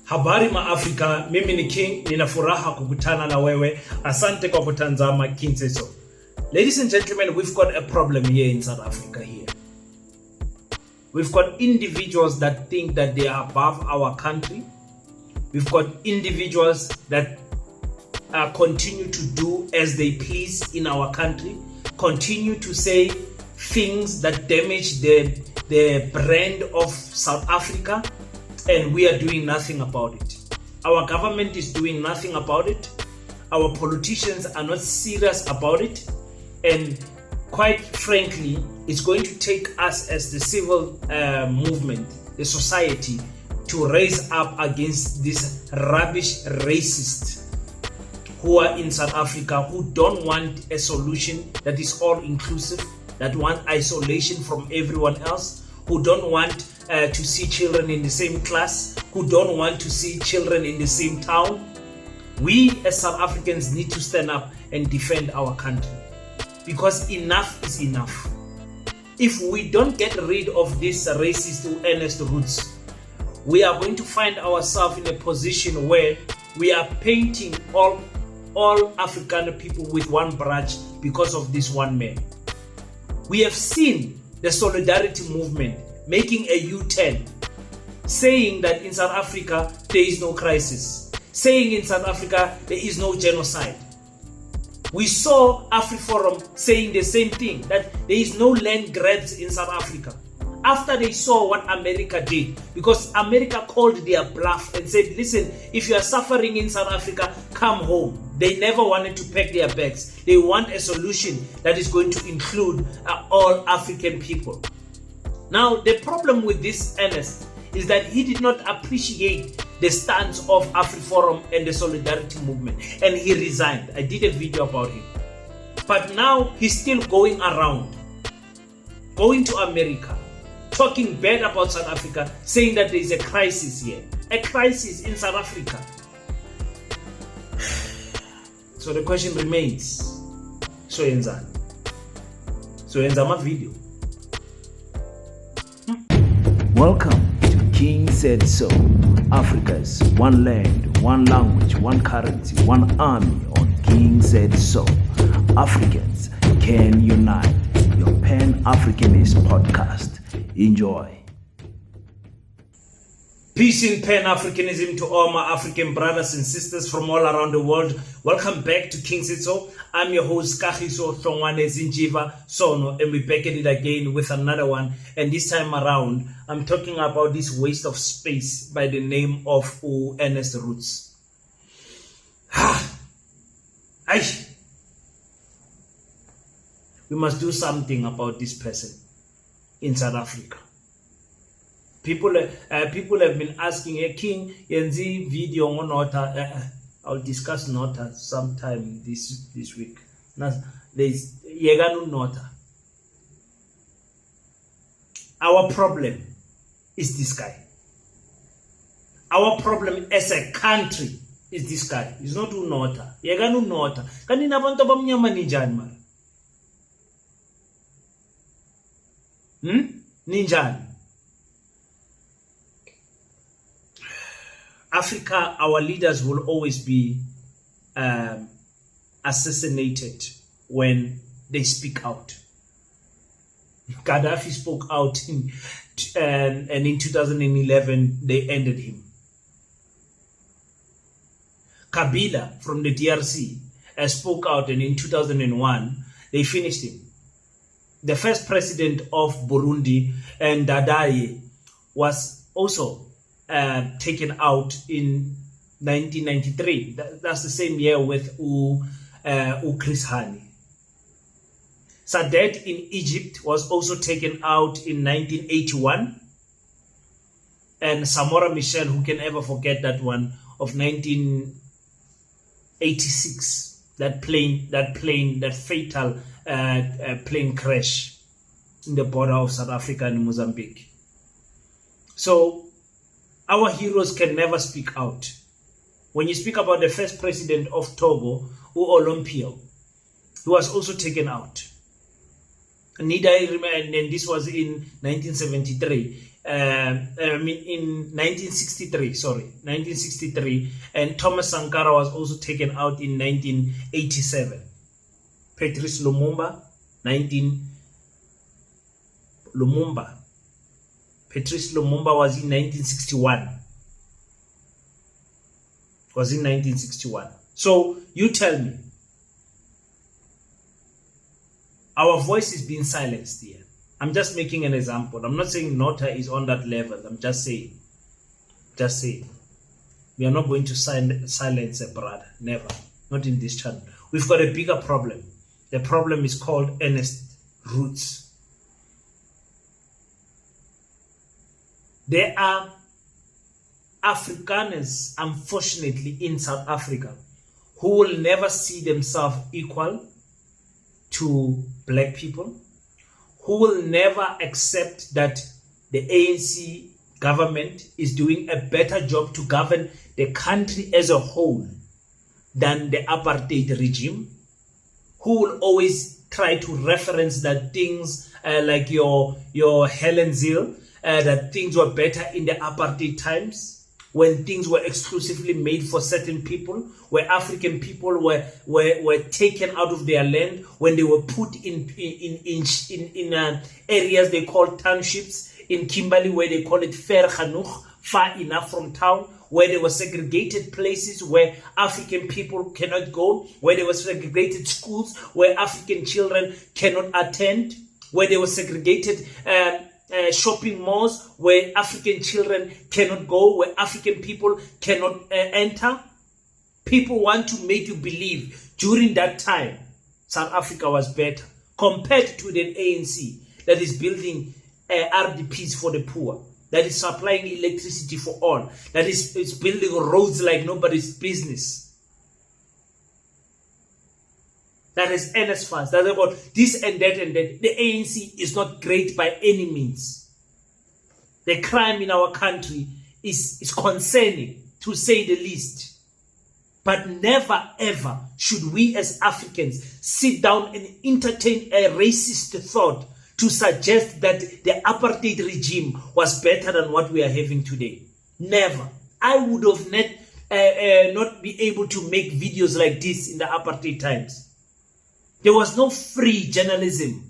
Habari ma Afrika, mimi ni King, nina furaha kukutana na wewe. Asante kwa kutazama King Says So. Ladies and gentlemen, we've got a problem here in South Africa here. We've got individuals that think that they are above our country. We've got individuals that continue to do as they please in our country, continue to say things that damage the brand of South Africa, and we are doing nothing about it. Our government is doing nothing about it. Our politicians are not serious about it. And quite frankly, it's going to take us as the civil movement, the society, to raise up against this rubbish racists who are in South Africa, who don't want a solution that is all inclusive, that want isolation from everyone else, who don't want to see children in the same class, who don't want to see children in the same town. We as South Africans need to stand up and defend our country, because enough is enough. If we don't get rid of this racist Ernst Roets, we are going to find ourselves in a position where we are painting all African people with one brush because of this one man. We have seen the solidarity movement making a U-turn, saying that in South Africa there is no crisis, saying in South Africa there is no genocide. We saw AfriForum saying the same thing, that there is no land grabs in South Africa, after they saw what America did, because America called their bluff and said, listen, if you are suffering in South Africa, come home. They never wanted to pack their bags. They want a solution that is going to include all African people. Now, the problem with this Ernst is that he did not appreciate the stance of AfriForum and the solidarity movement, and he resigned. I did a video about him. But now he's still going around, going to America, talking bad about South Africa, saying that there is a crisis here. A crisis in South Africa. So the question remains, so yenza my video. Welcome to King Said So, Africa's one land, one language, one currency, one army on King Said So. Africans can unite. Your Pan-Africanist podcast. Enjoy. Peace in Pan-Africanism to all my African brothers and sisters from all around the world. Welcome back to King Said So. I'm your host, Kagiso Hlongwane Zinjiva Sono, and we're back at it again with another one. And this time around, I'm talking about this waste of space by the name of Ernst Roets. We must do something about this person in South Africa. People have been asking, hey, King, yenzi video on Nota. I'll discuss Nota sometime this week. There's Yeganu Nota. Our problem is this guy. Our problem as a country is this guy. It's not Nota. Yeganu Nota. Kanina bantu bamnyama ninjani mara? Ninjani. Africa, our leaders will always be assassinated when they speak out. Gaddafi spoke out and in 2011 they ended him. Kabila from the DRC spoke out, and in 2001 they finished him. The first president of Burundi, and Dadaye, was also taken out in 1993. That's the same year with Chris Hani. Sadat in Egypt was also taken out in 1981. And Samora Michel, who can ever forget that one, of 1986. That fatal plane crash in the border of South Africa and Mozambique. So our heroes can never speak out. When you speak about the first president of Togo, Olympio, who was also taken out. And this was in 1973. in 1963, 1963, and Thomas Sankara was also taken out in 1987. Patrice Lumumba, Patrice Lumumba was in 1961. So you tell me, our voice is being silenced here. I'm just making an example. I'm not saying Nota is on that level. I'm just saying. We are not going to silence a brother. Never. Not in this channel. We've got a bigger problem. The problem is called Ernst Roets. There are Afrikaners, unfortunately, in South Africa who will never see themselves equal to black people, who will never accept that the ANC government is doing a better job to govern the country as a whole than the apartheid regime, who will always try to reference that things like your Helen Zille, that things were better in the apartheid times, when things were exclusively made for certain people, where African people were taken out of their land, when they were put in areas they call townships, in Kimberley where they call it Ver Genoeg, far enough from town, where there were segregated places where African people cannot go, where there were segregated schools where African children cannot attend, where there were segregated shopping malls where African children cannot go, where African people cannot enter. People want to make you believe during that time South Africa was better compared to the ANC that is building RDPs for the poor, that is supplying electricity for all, that is building roads like nobody's business, that is NSFAS, that is about this and that and that. The ANC is not great by any means. The crime in our country is concerning, to say the least. But never ever should we as Africans sit down and entertain a racist thought to suggest that the apartheid regime was better than what we are having today. Never. I would have not be able to make videos like this in the apartheid times. There was no free journalism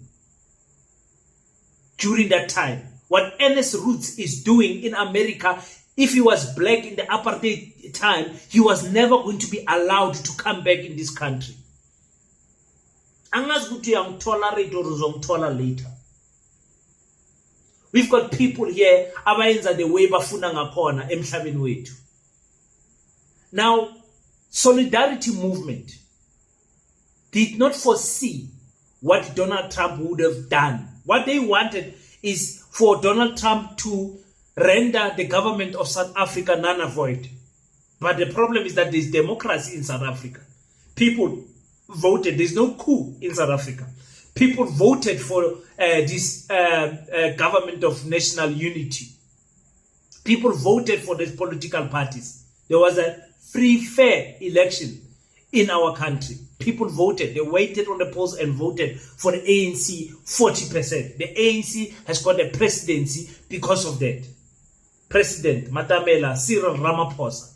during that time. What Ernst Roets is doing in America, if he was black in the apartheid time, he was never going to be allowed to come back in this country. Angazi ukuthi uyangitolerate or uzongitolerate later. We've got people here abayenza the way bafuna ngakhona emhlabeni wethu. Now, solidarity movement did not foresee what Donald Trump would have done. What they wanted is for Donald Trump to render the government of South Africa non-void. But the problem is that there's democracy in South Africa. People voted. There's no coup in South Africa. People voted for this government of national unity. People voted for these political parties. There was a free, fair election in our country. People voted. They waited on the polls and voted for the ANC 40%. The ANC has got a presidency because of that. President Matamela Cyril Ramaphosa.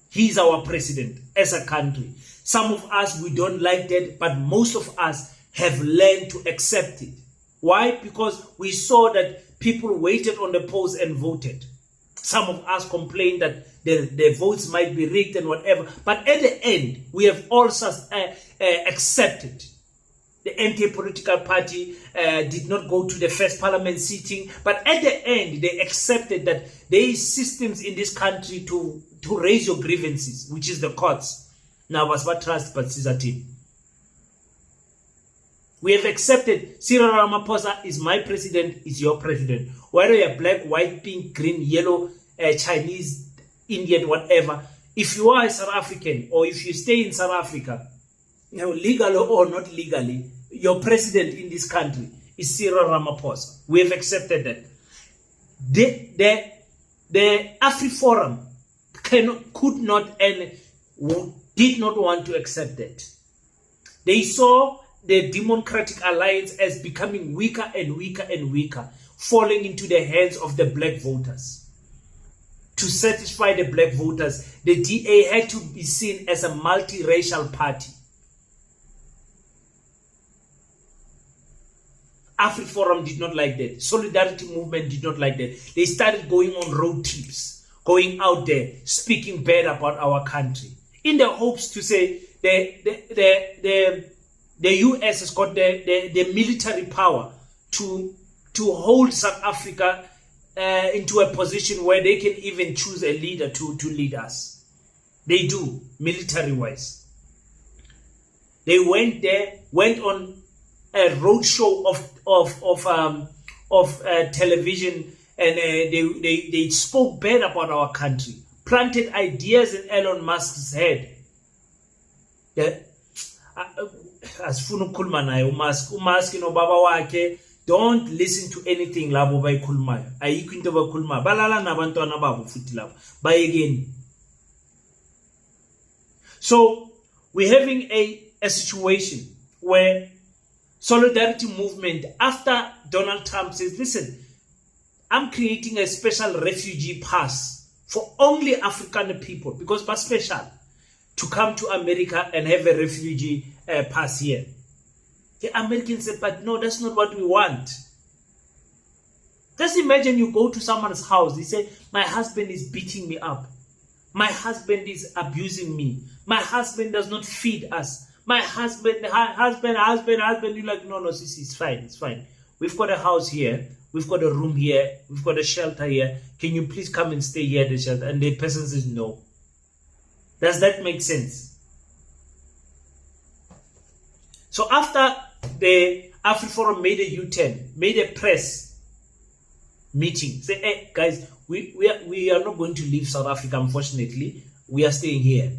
He's our president as a country. Some of us, we don't like that, but most of us have learned to accept it. Why? Because we saw that people waited on the polls and voted. Some of us complained that the votes might be rigged and whatever. But at the end, we have also accepted. The NK political party did not go to the first parliament sitting. But at the end, they accepted that there is systems in this country to raise your grievances, which is the courts. Now, was what trust but Caesar team. We have accepted Cyril Ramaphosa is my president, is your president. Whether you're black, white, pink, green, yellow, Chinese, Indian, whatever. If you are a South African or if you stay in South Africa, legally or not legally, your president in this country is Cyril Ramaphosa. We have accepted that. The AfriForum could not and did not want to accept that. They saw the Democratic Alliance as becoming weaker and weaker and weaker. falling into the hands of the black voters. To satisfy the black voters, the DA had to be seen as a multiracial party. AfriForum did not like that. Solidarity Movement did not like that. They started going on road trips, going out there, speaking bad about our country, in the hopes to say the US has got the military power to hold South Africa into a position where they can even choose a leader to lead us. They do, military-wise. They went on a roadshow of television, and they spoke bad about our country, planted ideas in Elon Musk's head. Asifuna ukukhuluma naye uMusk nobaba wakhe, don't listen to anything labo bayikhulumayo. Ayikho into bayikhulumayo, balala nabantwana babo futhi labo bayekeni. So we're having a situation where Solidarity Movement, after Donald Trump says, listen, I'm creating a special refugee pass for only African people, because it's special to come to America and have a refugee pass here. The Americans said, but no, that's not what we want. Just imagine you go to someone's house, they say, my husband is beating me up. My husband is abusing me. My husband does not feed us. My husband, you're like, no, sissy, it's fine. We've got a house here. We've got a room here. We've got a shelter here. Can you please come and stay here at the shelter? And the person says no. Does that make sense? So after the AfriForum made a U-turn, made a press meeting, say, hey, guys, we are not going to leave South Africa, unfortunately. We are staying here.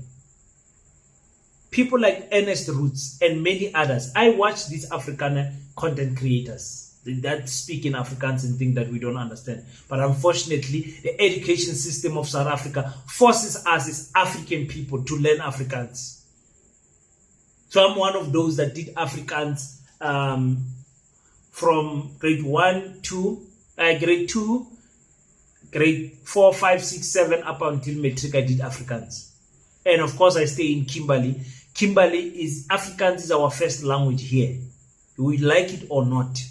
People like Ernst, Roets, and many others. I watch these African content creators that speak in Afrikaans and think that we don't understand. But unfortunately, the education system of South Africa forces us as African people to learn Afrikaans. So I'm one of those that did Afrikaans from grade 1 to grade 2, grade 4, 5, 6, 7 up until matric. I did Afrikaans. And of course, I stay in Kimberley. Afrikaans is our first language here. We like it or not.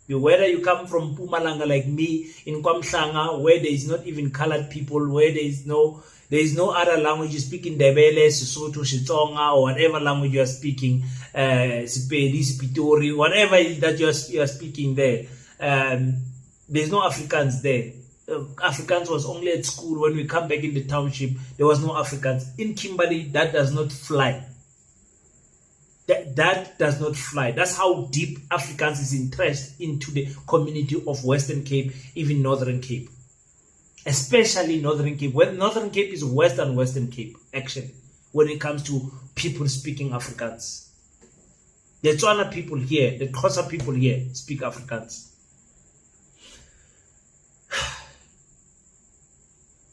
Whether you come from Mpumalanga like me, in Kwamhlanga, where there is not even colored people, where there is no other language, you speak in Ndebele, Sesotho, Xitsonga, or whatever language you are speaking, Sepedi, Sepitori, whatever that you are speaking there, there's no Afrikaans there. Afrikaans was only at school. When we come back in the township, there was no Afrikaans. In Kimberley, that does not fly. That does not fly. That's how deep Afrikaans is entrenched into the community of Western Cape, even Northern Cape. Especially Northern Cape. Well, Northern Cape is Western Cape, actually, when it comes to people speaking Afrikaans. The Tswana people here, the Xhosa people here speak Afrikaans.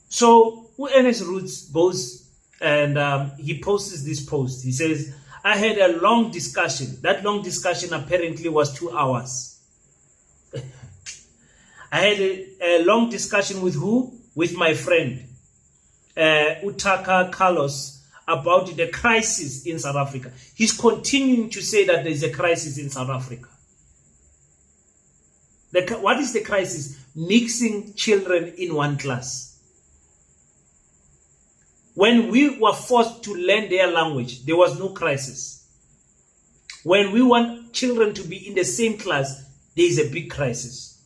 So Ernst Roets goes and he posts this post. He says, I had a long discussion. That long discussion apparently was 2 hours. I had a long discussion with who? With my friend, Utaka Carlos, about the crisis in South Africa. He's continuing to say that there's a crisis in South Africa. What is the crisis? Mixing children in one class. When we were forced to learn their language, there was no crisis. When we want children to be in the same class, there is a big crisis.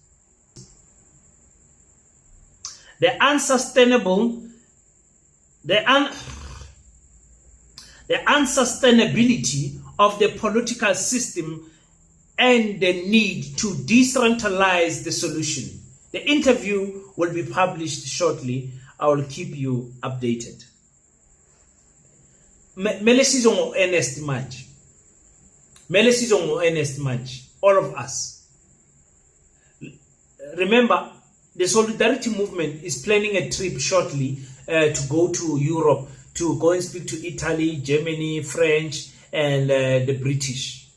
The unsustainability of the political system and the need to decentralize the solution. The interview will be published shortly. I will keep you updated. All of us. Remember, the Solidarity Movement is planning a trip shortly to go to Europe, to go and speak to Italy, Germany, French, and the British.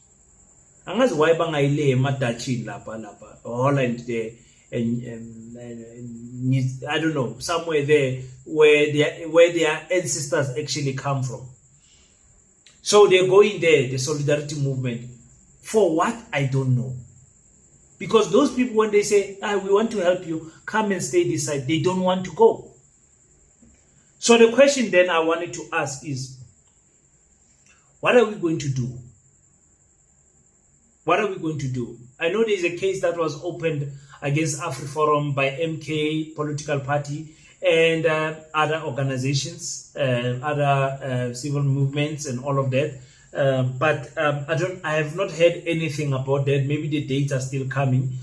Angazi why bangayile emadachini lapha Holland there I don't know, somewhere there where their ancestors actually come from. So they're going there, the solidarity movement. For what? I don't know. Because those people, when they say, we want to help you, come and stay this side, they don't want to go. So the question then I wanted to ask is, what are we going to do? What are we going to do? I know there's a case that was opened against AfriForum by MK political party and other organizations, other civil movements and all of that. But I have not heard anything about that. Maybe the dates are still coming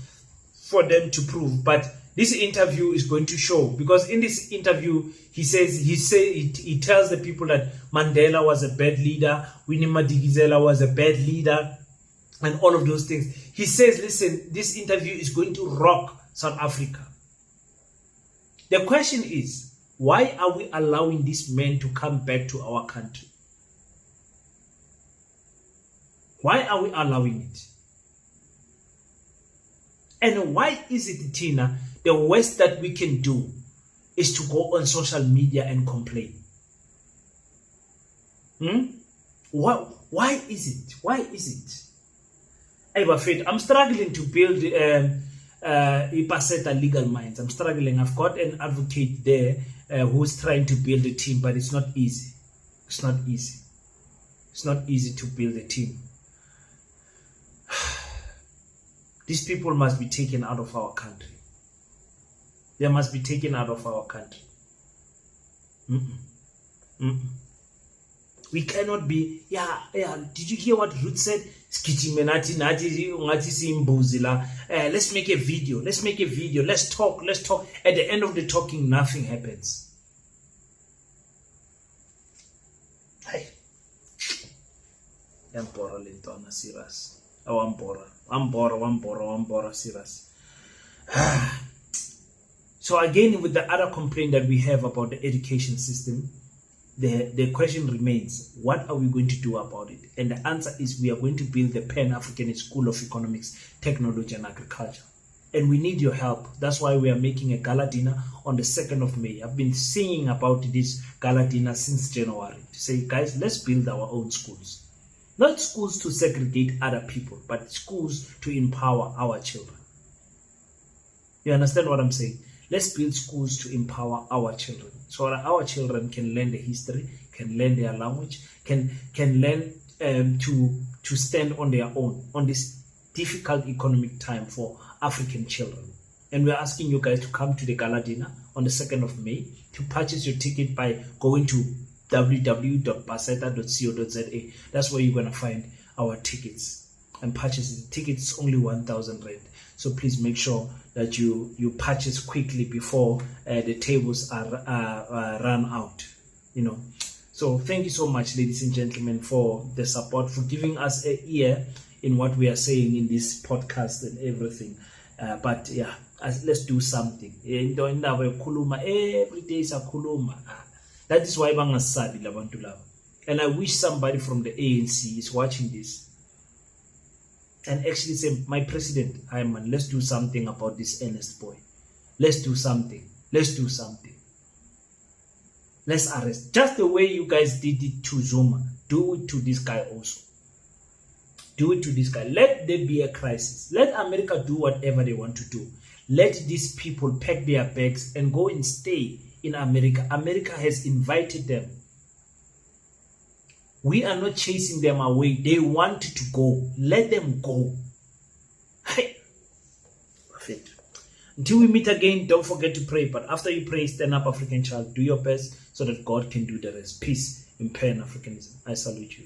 for them to prove. But this interview is going to show, because in this interview he tells the people that Mandela was a bad leader, Winnie Madikizela was a bad leader, and all of those things. He says, listen, this interview is going to rock South Africa. The question is, why are we allowing these men to come back to our country? Why are we allowing it? And why is it, Tina, the worst that we can do is to go on social media and complain? Why is it? Why is it? I'm struggling to build Ipaseta Legal Minds. I'm struggling. I've got an advocate there who's trying to build a team, but it's not easy. It's not easy. It's not easy to build a team. These people must be taken out of our country. They must be taken out of our country. We cannot be, did you hear what Roets said? Let's make a video. Let's talk. At the end of the talking, nothing happens. Hey. Serious. I'm serious. So again, with the other complaint that we have about the education system, the question remains, what are we going to do about it? And the answer is, we are going to build the Pan-African School of Economics, Technology and Agriculture. And we need your help. That's why we are making a gala dinner on the 2nd of May. I've been singing about this gala dinner since January to say, guys, let's build our own schools. Not schools to segregate other people, but schools to empower our children. You understand what I'm saying? Let's build schools to empower our children, so that our children can learn the history, can learn their language, can learn to stand on their own on this difficult economic time for African children. And we're asking you guys to come to the gala dinner on the 2nd of May. To purchase your ticket by going to www.baseta.co.za. That's where you're going to find our tickets and purchase the tickets. Only 1,000 rand. So please make sure that you purchase quickly before the tables are run out. So thank you so much, ladies and gentlemen, for the support, for giving us an ear in what we are saying in this podcast and everything. But yeah, let's do something. Every day is a kuluma. That is why bangasabi labantu laba. And I wish somebody from the ANC is watching this and actually say, my president, hi man, let's do something about this Ernst boy. Let's do something. Let's arrest. Just the way you guys did it to Zuma, do it to this guy also. Do it to this guy. Let there be a crisis. Let America do whatever they want to do. Let these people pack their bags and go and stay in America. America has invited them. We are not chasing them away. They want to go. Let them go. Hey. Perfect. Until we meet again, don't forget to pray. But after you pray, stand up, African child. Do your best so that God can do the rest. Peace in Pan-Africanism. I salute you.